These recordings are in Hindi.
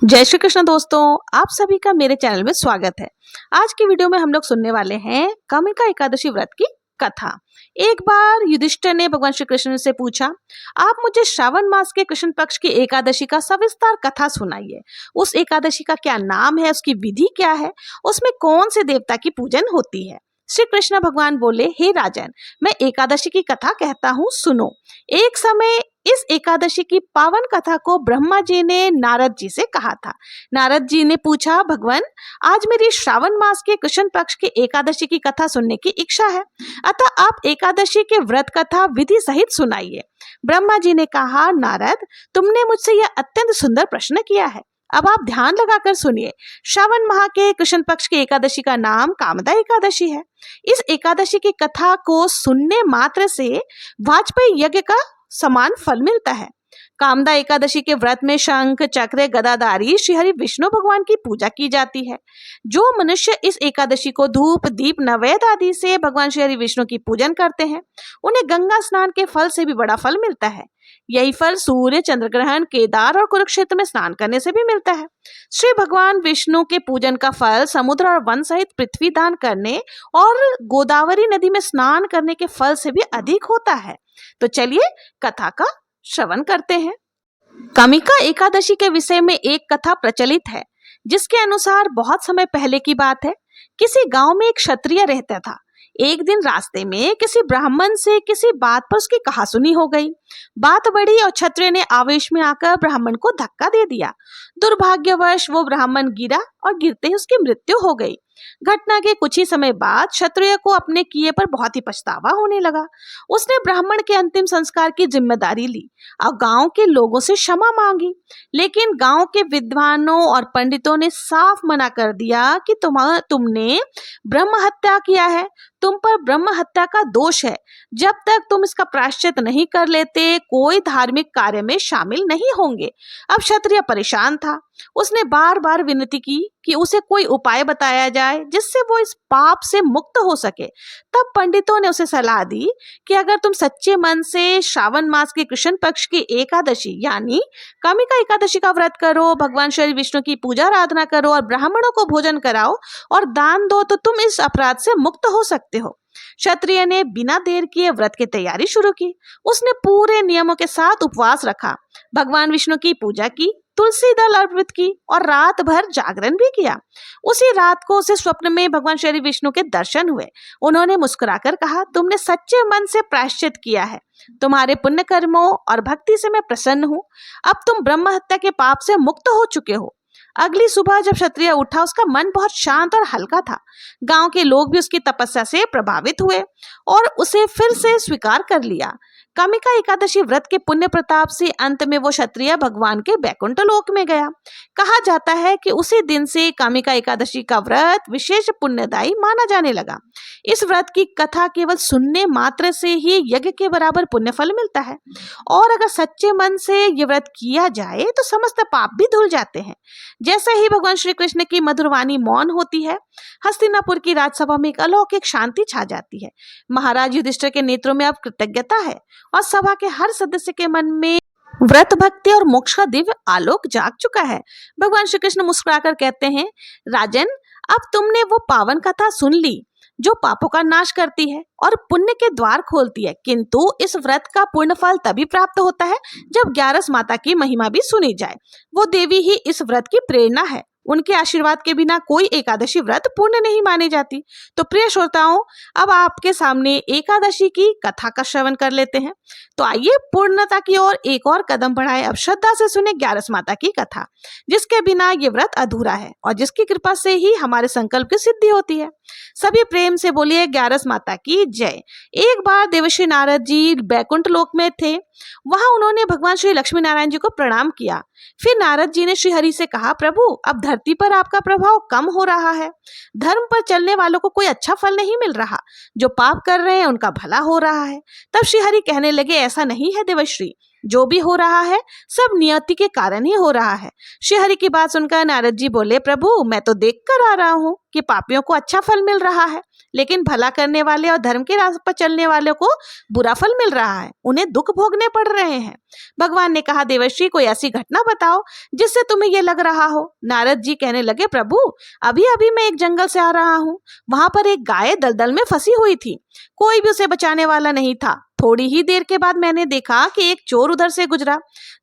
जय श्री कृष्ण दोस्तों, आप सभी का मेरे चैनल में स्वागत है। आज की वीडियो में हम लोग सुनने वाले हैं कामिका एकादशी व्रत की कथा। एक बार युधिष्ठिर ने भगवान श्री कृष्ण से पूछा, आप मुझे श्रावण मास के कृष्ण पक्ष की एकादशी का सविस्तार कथा सुनाइए। उस एकादशी का क्या नाम है, उसकी विधि क्या है, उसमें कौन से देवता की पूजन होती है। श्री कृष्ण भगवान बोले, हे राजन, मैं एकादशी की कथा कहता हूँ, सुनो। एक समय इस एकादशी की पावन कथा को ब्रह्मा जी ने नारद जी से कहा था। नारद जी ने पूछा, भगवान, आज मेरी श्रावण मास के कृष्ण पक्ष की एकादशी की कथा सुनने की इच्छा है, अतः आप एकादशी के व्रत कथा विधि सहित सुनाइए। ब्रह्मा जी ने कहा, नारद, तुमने मुझसे यह अत्यंत सुंदर प्रश्न किया है। अब आप ध्यान लगाकर सुनिए। श्रावण माह के कृष्ण पक्ष की एकादशी का नाम कामदा एकादशी है। इस एकादशी की कथा को सुनने मात्र से वाजपेयी यज्ञ का समान फल मिलता है। कामदा एकादशी के व्रत में शंख चक्र गदाधारी श्री हरि विष्णु भगवान की पूजा की जाती है। जो मनुष्य इस एकादशी को धूप दीप नैवेद्य आदि से भगवान श्री हरि विष्णु की पूजन करते हैं, उन्हें गंगा स्नान के फल से भी बड़ा फल मिलता है। यही फल सूर्य चंद्र ग्रहण केदार और कुरुक्षेत्र में स्नान करने से भी मिलता है। श्री भगवान विष्णु के पूजन का फल समुद्र और वन सहित पृथ्वी दान करने और गोदावरी नदी में स्नान करने के फल से भी अधिक होता है। तो चलिए कथा का श्रवण करते हैं। कामिका एकादशी के विषय में एक कथा प्रचलित है, जिसके अनुसार बहुत समय पहले की बात है। किसी गांव में एक क्षत्रिय रहता था। एक दिन रास्ते में किसी ब्राह्मण से किसी बात पर उसकी कहासुनी हो गई। बात बढ़ी और क्षत्रिय ने आवेश में आकर ब्राह्मण को धक्का दे दिया। दुर्भाग्यवश वो ब्राह्मण गिरा और गिरते ही उसकी मृत्यु हो गई। घटना के कुछ ही समय बाद क्षत्रिय को अपने किए पर बहुत ही पछतावा होने लगा। उसने ब्राह्मण के अंतिम संस्कार की जिम्मेदारी ली और गांव के लोगों से क्षमा मांगी। लेकिन गांव के विद्वानों और पंडितों ने साफ मना कर दिया कि तुमने ब्रह्म हत्या किया है, तुम पर ब्रह्म हत्या का दोष है। जब तक तुम इसका प्रायश्चित नहीं कर लेते, कोई धार्मिक कार्य में शामिल नहीं होंगे। अब क्षत्रिय परेशान था। उसने बार बार विनती की कि उसे कोई उपाय बताया जाए जिससे वो इस पाप से मुक्त हो सके। तब पंडितों ने उसे सलाह दी कि अगर तुम सच्चे मन से श्रावण मास के कृष्ण पक्ष की एकादशी यानी कामिका एकादशी का व्रत करो, भगवान श्री विष्णु की पूजा आराधना करो और ब्राह्मणों को भोजन कराओ और दान दो, तो तुम इस अपराध से मुक्त हो सकते हो। क्षत्रिय ने बिना देर किए व्रत की तैयारी शुरू की। उसने पूरे नियमों के साथ उपवास रखा, भगवान विष्णु की पूजा की, तुलसी दल अर्पित की और रात भर जागरण भी किया। उसी रात को उसे स्वप्न में भगवान श्री विष्णु के दर्शन हुए। उन्होंने मुस्कुराकर कहा, तुमने सच्चे मन से प्रायश्चित किया है। तुम्हारे पुण्य कर्मों और भक्ति से मैं प्रसन्न हूँ। अब तुम ब्रह्म हत्या के पाप से मुक्त हो चुके हो। अगली सुबह जब क्षत्रिय उठा, उसका मन बहुत शांत और हल्का था। गांव के लोग भी उसकी तपस्या से प्रभावित हुए और उसे फिर से स्वीकार कर लिया। कामिका एकादशी व्रत के पुण्य प्रताप से अंत में वो क्षत्रिय भगवान के बैकुंठ लोक में गया। कहा जाता है कि उसी दिन से कामिका एकादशी का व्रत विशेष पुण्यदायी माना जाने लगा। इस व्रत की कथा केवल सुनने मात्र से ही यज्ञ के बराबर पुण्य फल मिलता है और अगर सच्चे मन से ये व्रत किया जाए तो समस्त पाप भी धुल जाते हैं। जैसे ही भगवान श्री कृष्ण की मधुरवाणी मौन होती है, हस्तिनापुर की राजसभा में एक अलौकिक शांति छा जाती है। महाराज युधिष्ठिर के नेत्रों में अब कृतज्ञता है और सभा के हर सदस्य के मन में व्रत भक्ति और मोक्ष का दिव्य आलोक जाग चुका है। भगवान श्री कृष्ण मुस्कुराकर कहते हैं, राजन, अब तुमने वो पावन कथा सुन ली जो पापों का नाश करती है और पुण्य के द्वार खोलती है। किंतु इस व्रत का पूर्ण फल तभी प्राप्त होता है जब ग्यारस माता की महिमा भी सुनी जाए। वो देवी ही इस व्रत की प्रेरणा है। उनके आशीर्वाद के बिना कोई एकादशी व्रत पूर्ण नहीं मानी जाती। तो प्रिय श्रोताओं, अब आपके सामने एकादशी की कथा का श्रवण कर लेते हैं। तो आइए पूर्णता की ओर एक और कदम बढ़ाएं। अब श्रद्धा से सुने ग्यारस माता की कथा, जिसके बिना ये व्रत अधूरा है और जिसकी कृपा से ही हमारे संकल्प की सिद्धि होती है। सभी प्रेम से बोलिए ग्यारस माता की जय। एक बार देवर्षि नारद जी बैकुंठ लोक में थे। वहां उन्होंने भगवान श्री लक्ष्मी नारायण जी को प्रणाम किया। फिर नारद जी ने श्री हरि से कहा, प्रभु, अब धरती पर आपका प्रभाव कम हो रहा है। धर्म पर चलने वालों को कोई अच्छा फल नहीं मिल रहा। जो पाप कर रहे हैं उनका भला हो रहा है। तब श्री हरि कहने लगे, ऐसा नहीं है देवश्री, जो भी हो रहा है सब नियति के कारण ही हो रहा है। श्री हरि की बात सुनकर नारद जी बोले, प्रभु, मैं तो देख कर आ रहा हूँ कि पापियों को अच्छा फल मिल रहा है, लेकिन भला करने वाले और धर्म के रास्ते पर चलने वालों को बुरा फल मिल रहा है, उन्हें दुख भोगने पड़ रहे हैं। भगवान ने कहा, देवर्षि कोई ऐसी घटना बताओ जिससे तुम्हें यह लग रहा हो। नारद जी कहने लगे, प्रभु अभी अभी मैं एक जंगल से आ रहा हूँ। वहां पर एक गाय दलदल में फंसी हुई थी, कोई भी उसे बचाने वाला नहीं था। थोड़ी ही देर के बाद मैंने देखा कि एक चोर उधर से गुजरा।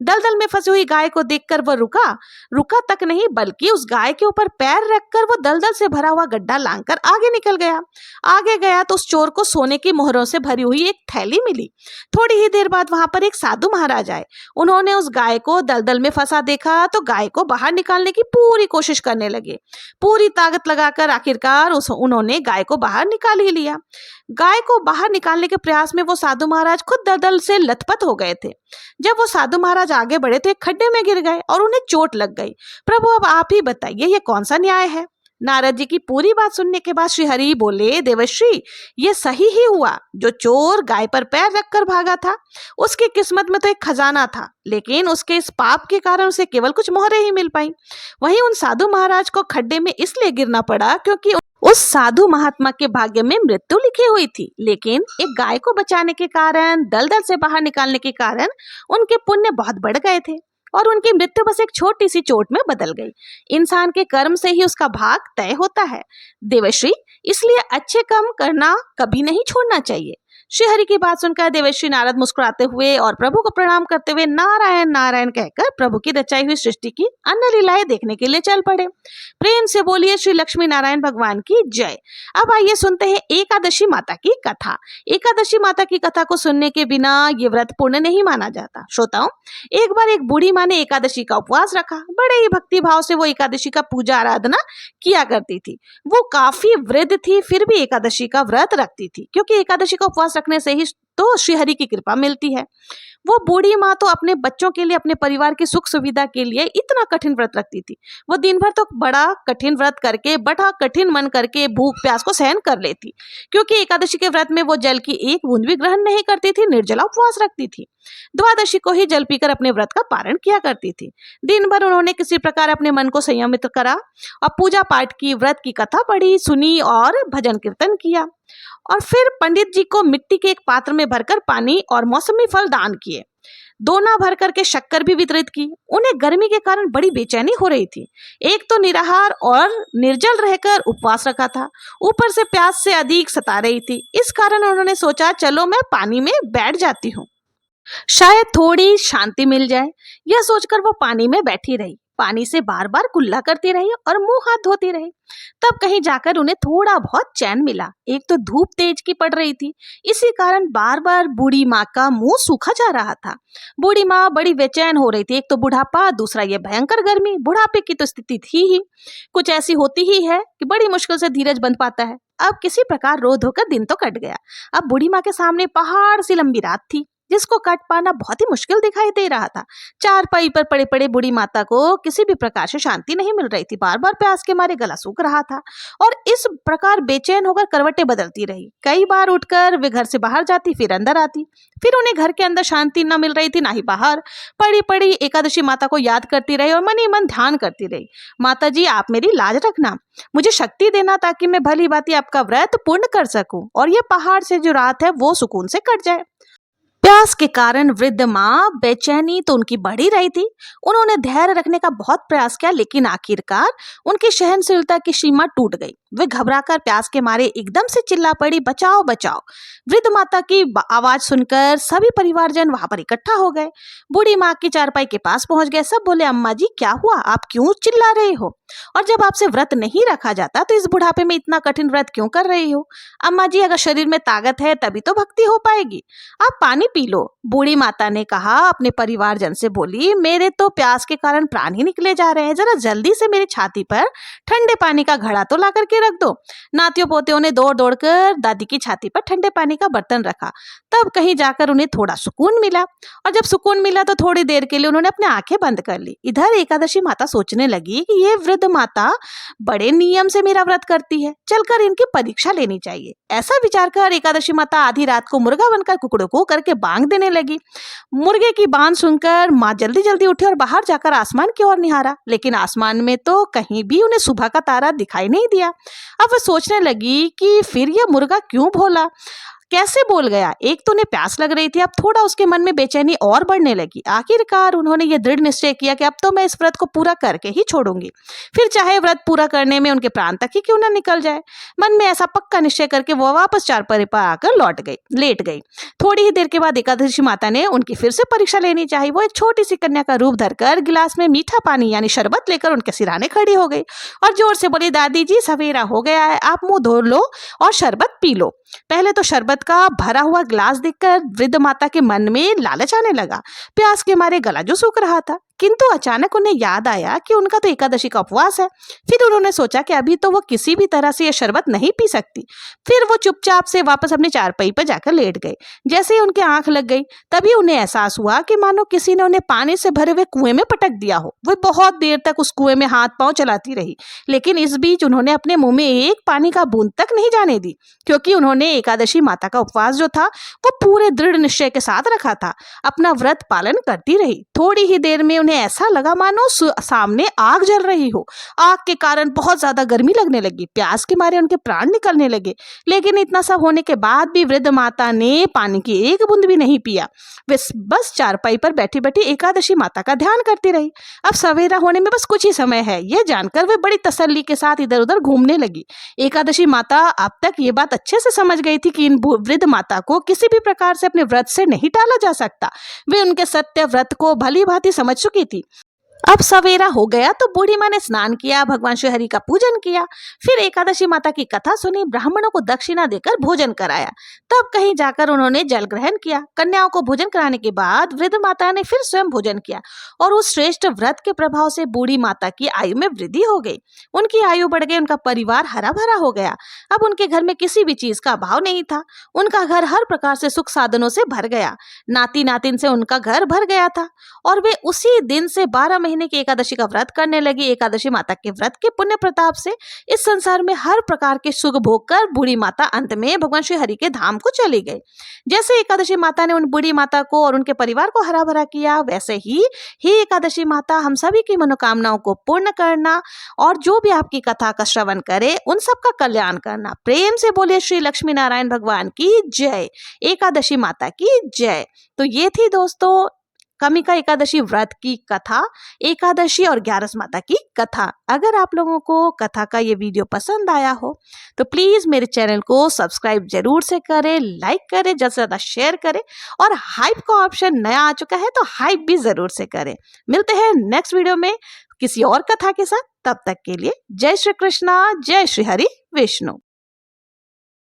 दलदल में फंसी हुई गाय को देखकर वह रुका तक नहीं, बल्कि उस गाय के ऊपर पैर रखकर वो दलदल से भरा हुआ गड्ढा लांघकर आगे निकल गया। आगे गया तो उस चोर को सोने की मोहरों से भरी हुई एक थैली मिली। थोड़ी ही देर बाद वहां पर एक साधु महाराज आए। उन्होंने उस गाय को दलदल में फंसा देखा तो गाय को बाहर निकालने की पूरी कोशिश करने लगे। पूरी ताकत लगाकर आखिरकार उन्होंने गाय को बाहर निकाल ही लिया। गाय को बाहर निकालने के प्रयास में वो साधु महाराज खुद दलदल से लथपथ हो गए थे। जब वो साधु महाराज आगे बढ़े तो एक खड्डे में गिर गए और उन्हें चोट लग गई। प्रभु अब आप ही बताइए, ये कौन सा न्याय है? नारद जी की पूरी बात सुनने के बाद श्री हरि बोले, देवर्षि ये सही ही हुआ। जो चोर गाय पर पैर रखकर भागा था उसकी किस्मत में तो एक खजाना था, लेकिन उसके इस पाप के कारण उसे केवल कुछ मोहरें ही मिल पाई। वहीं उन साधु महाराज को खड्डे में इसलिए गिरना पड़ा क्योंकि उस साधु महात्मा के भाग्य में मृत्यु लिखी हुई थी, लेकिन एक गाय को बचाने के कारण, दलदल से बाहर निकालने के कारण उनके पुण्य बहुत बढ़ गए थे और उनकी मृत्यु बस एक छोटी सी चोट में बदल गई। इंसान के कर्म से ही उसका भाग तय होता है देवर्षि, इसलिए अच्छे कर्म करना कभी नहीं छोड़ना चाहिए। श्री हरि की बात सुनकर देवर्षि नारद मुस्कुराते हुए और प्रभु को प्रणाम करते हुए नारायण नारायण कहकर प्रभु की रचाई हुई सृष्टि की अन्य लीलाएं देखने के लिए चल पड़े। प्रेम से बोलिए श्री लक्ष्मी नारायण भगवान की जय। अब आइए सुनते हैं एकादशी माता की कथा। एकादशी माता की कथा को सुनने के बिना ये व्रत पूर्ण नहीं माना जाता। श्रोताओं, एक बार एक बूढ़ी माँ ने एकादशी का उपवास रखा। बड़े ही भक्ति भाव से वो एकादशी का पूजा आराधना किया करती थी। वो काफी वृद्ध थी, फिर भी एकादशी का व्रत रखती थी, क्योंकि एकादशी का उपवास रखने से ही तो श्री हरि की कृपा मिलती है। वो बूढ़ी माँ तो अपने बच्चों के लिए, अपने परिवार की सुख सुविधा के लिए इतना कठिन व्रत रखती थी। वो दिन भर तो बड़ा कठिन व्रत करके, बड़ा कठिन मन करके भूख प्यास को सहन कर लेती, क्योंकि एकादशी के व्रत में वो जल की एक बूंद भी ग्रहण नहीं करती थी, निर्जला उपवास रखती थी। द्वादशी को ही जल पीकर अपने व्रत का पारण किया करती थी। दिन भर उन्होंने किसी प्रकार अपने मन को संयमित करा और पूजा पाठ की, व्रत की कथा पढ़ी, सुनी और भजन कीर्तन किया। और फिर पंडित जी को मिट्टी के एक पात्र में भरकर पानी और मौसमी फल दान किए। दोना भर करके शक्कर भी वितरित की। उन्हें गर्मी के कारण बड़ी बेचैनी हो रही थी। एक तो निराहार और निर्जल रहकर उपवास रखा था, ऊपर से प्यास से अधिक सता रही थी। इस कारण उन्होंने सोचा, चलो मैं पानी में बैठ जाती हूँ, शायद थोड़ी शांति मिल जाए। यह सोचकर वो पानी में बैठी रही। पानी से बार बार कुल्ला करती रही और मुंह हाथ धोती रही। तब कहीं जाकर उन्हें थोड़ा बहुत चैन मिला। एक तो धूप तेज की पड़ रही थी, इसी कारण बार बार बूढ़ी माँ का मुंह सूखा जा रहा था। बूढ़ी माँ बड़ी बेचैन हो रही थी। एक तो बुढ़ापा, दूसरा ये भयंकर गर्मी। बुढ़ापे की तो स्थिति थी ही, कुछ ऐसी होती ही है कि बड़ी मुश्किल से धीरज बंध पाता है। अब किसी प्रकार रो धोकर दिन तो कट गया। अब बूढ़ी माँ के सामने पहाड़ सी लंबी रात थी, जिसको कट पाना बहुत ही मुश्किल दिखाई दे रहा था। चारपाई पर पड़े पड़े बूढ़ी माता को किसी भी प्रकार से शांति नहीं मिल रही थी। बार बार प्यास के मारे गला सूख रहा था और इस प्रकार बेचैन होकर करवटें बदलती रही। कई बार उठकर वे घर से बाहर जाती, फिर अंदर आती। फिर उन्हें घर के अंदर शांति न मिल रही थी, ना ही बाहर। पड़ी पड़ी एकादशी माता को याद करती रही और मन ही मन ध्यान करती रही। माता जी, आप मेरी लाज रखना, मुझे शक्ति देना, ताकि मैं भली भांति आपका व्रत पूर्ण कर सकूं और ये पहाड़ से जो रात है वो सुकून से कट जाए। प्यास के कारण वृद्ध माँ बेचैनी तो उनकी बढ़ ही रही थी। उन्होंने धैर्य रखने का बहुत प्रयास किया, लेकिन आखिरकार उनकी सहनशीलता की सीमा टूट गई। वे घबराकर प्यास के मारे एकदम से चिल्ला पड़ी, बचाओ बचाओ। वृद्ध माता की आवाज सुनकर सभी परिवारजन वहां पर इकट्ठा हो गए। बूढ़ी माँ की चारपाई के पास पहुंच गए। सब बोले, अम्मा जी क्या हुआ, आप क्यों चिल्ला रहे हो? और जब आपसे व्रत नहीं रखा जाता तो इस बुढ़ापे में इतना कठिन व्रत क्यों कर रही हो? अम्मा जी, अगर शरीर में ताकत है तभी तो भक्ति हो पाएगी, आप पानी पी लो। बूढ़ी माता ने कहा, अपने परिवारजन से बोली, मेरे तो प्यास के कारण प्राण ही निकले जा रहे हैं, जरा जल्दी से मेरी छाती पर ठंडे पानी का घड़ा तो ला करके रख दो। नातियों पोतियों ने दौड़ दौड़ कर दादी की छाती पर ठंडे पानी का बर्तन रखा। तब कहीं जाकर उन्हें थोड़ा सुकून मिला, और जब सुकून मिला तो थोड़ी देर के लिए उन्होंने अपनी आंखें बंद कर ली। इधर एकादशी माता सोचने लगी कि ये वृद्ध माता बड़े नियम से मेरा व्रत करती है, चलकर इनकी परीक्षा लेनी चाहिए। ऐसा विचार कर एकादशी माता आधी रात को मुर्गा बनकर कुकड़ों करके बांग देने लगी। मुर्गे की बांग सुनकर माँ जल्दी जल्दी उठी और बाहर जाकर आसमान की ओर निहारा, लेकिन आसमान में तो कहीं भी उन्हें सुबह का तारा दिखाई नहीं दिया। अब वह सोचने लगी कि फिर यह मुर्गा क्यों भोला, कैसे बोल गया। एक तो उन्हें प्यास लग रही थी, अब थोड़ा उसके मन में बेचैनी और बढ़ने लगी। आखिरकार उन्होंने ये दृढ़ निश्चय किया कि अब तो मैं इस व्रत को पूरा करके ही छोड़ूंगी, फिर चाहे व्रत पूरा करने में उनके प्राण तक ही क्यों ना निकल जाए। मन में ऐसा पक्का निश्चय करके वो वापस चारपाई पर आकर लेट गई। थोड़ी ही देर के बाद एकादशी माता ने उनकी फिर से परीक्षा लेनी चाहिए। वो एक छोटी सी कन्या का रूप धरकर गिलास में मीठा पानी यानी शरबत लेकर उनके सिरहाने खड़ी हो गई और जोर से बोली, दादी जी सवेरा हो गया है, आप मुंह धो लो और शरबत पी लो। पहले तो शरबत का भरा हुआ गिलास देखकर वृद्ध माता के मन में लालच आने लगा। प्यास के मारे गला जो सूख रहा था, किंतु अचानक उन्हें याद आया कि उनका तो एकादशी का उपवास है। फिर उन्होंने सोचा कि अभी तो वो किसी भी तरह से यह शरबत नहीं पी सकती। फिर वो चुपचाप से वापस अपनी चारपाई पर जाकर लेट गए। जैसे ही उनकी आंख लग गई, तभी उन्हें एहसास हुआ कि मानो किसी ने उन्हें पानी से भरे हुए कुएं में पटक दिया हो। वो बहुत देर तक उस कुएं में हाथ पांव चलाती रही, लेकिन इस बीच उन्होंने अपने मुंह में एक पानी का बूंद तक नहीं जाने दी, क्योंकि उन्होंने एकादशी माता का उपवास जो था वो पूरे दृढ़ निश्चय के साथ रखा था। अपना व्रत पालन करती रही। थोड़ी ही देर में उन्हें ऐसा लगा मानो सामने आग जल रही हो। आग के कारण बहुत ज्यादा गर्मी लगने लगी। प्यास के मारे उनके प्राण निकलने लगे। लेकिन इतना सब होने के बाद भी वृद्ध माता ने पानी की एक बूंद भी नहीं पिया। वे बस चारपाई पर बैठी बैठी एकादशी माता का ध्यान करती रही। अब सवेरा होने में बस कुछ ही समय है, यह जानकर वे बड़ी तसल्ली के साथ इधर उधर घूमने लगी। एकादशी माता अब तक ये बात अच्छे से समझ गई थी कि इन वृद्ध माता को किसी भी प्रकार से अपने व्रत से नहीं टाला जा सकता। वे उनके सत्य व्रत को भली भांति समझ चुकी थी। अब सवेरा हो गया तो बूढ़ी माँ ने स्नान किया, भगवान श्री हरि का पूजन किया, फिर एकादशी माता की कथा सुनी, ब्राह्मणों को दक्षिणा देकर भोजन कराया। तब कहीं जाकर उन्होंने जल ग्रहण किया। कन्याओं को भोजन कराने के बाद वृद्ध माता ने फिर स्वयं भोजन किया और उस श्रेष्ठ व्रत के प्रभाव से बूढ़ी माता की आयु में वृद्धि हो गई। उनकी आयु बढ़ गई, उनका परिवार हरा भरा हो गया। अब उनके घर में किसी भी चीज का अभाव नहीं था। उनका घर हर प्रकार से सुख साधनों से भर गया। नाती नातिन से उनका घर भर गया था और वे उसी दिन से 12 महीने की एकादशी का व्रत करने लगी। एकादशी माता के व्रत के पुण्य प्रताप से इस संसार में हर प्रकार के सुख भोग कर बूढ़ी माता अंत में भगवान श्री हरि के धाम को चली गई। जैसे एकादशी माता ने उन बूढ़ी माता को और उनके परिवार को हरा भरा किया, वैसे ही एकादशी माता हम सभी की मनोकामनाओं को पूर्ण करना और जो भी आपकी कथा का श्रवण करे उन सबका कल्याण करना। प्रेम से बोलिए श्री लक्ष्मी नारायण भगवान की जय, एकादशी माता की जय। तो ये थी दोस्तों कमिका एकादशी व्रत की कथा, एकादशी और ग्यारस माता की कथा। अगर आप लोगों को कथा का ये वीडियो पसंद आया हो तो प्लीज मेरे चैनल को सब्सक्राइब जरूर से करें, लाइक करें, ज्यादा से ज्यादा शेयर करें और हाइप का ऑप्शन नया आ चुका है तो हाइप भी जरूर से करें। मिलते हैं नेक्स्ट वीडियो में किसी और कथा के साथ। तब तक के लिए जय श्री कृष्णा, जय श्री हरि विष्णु।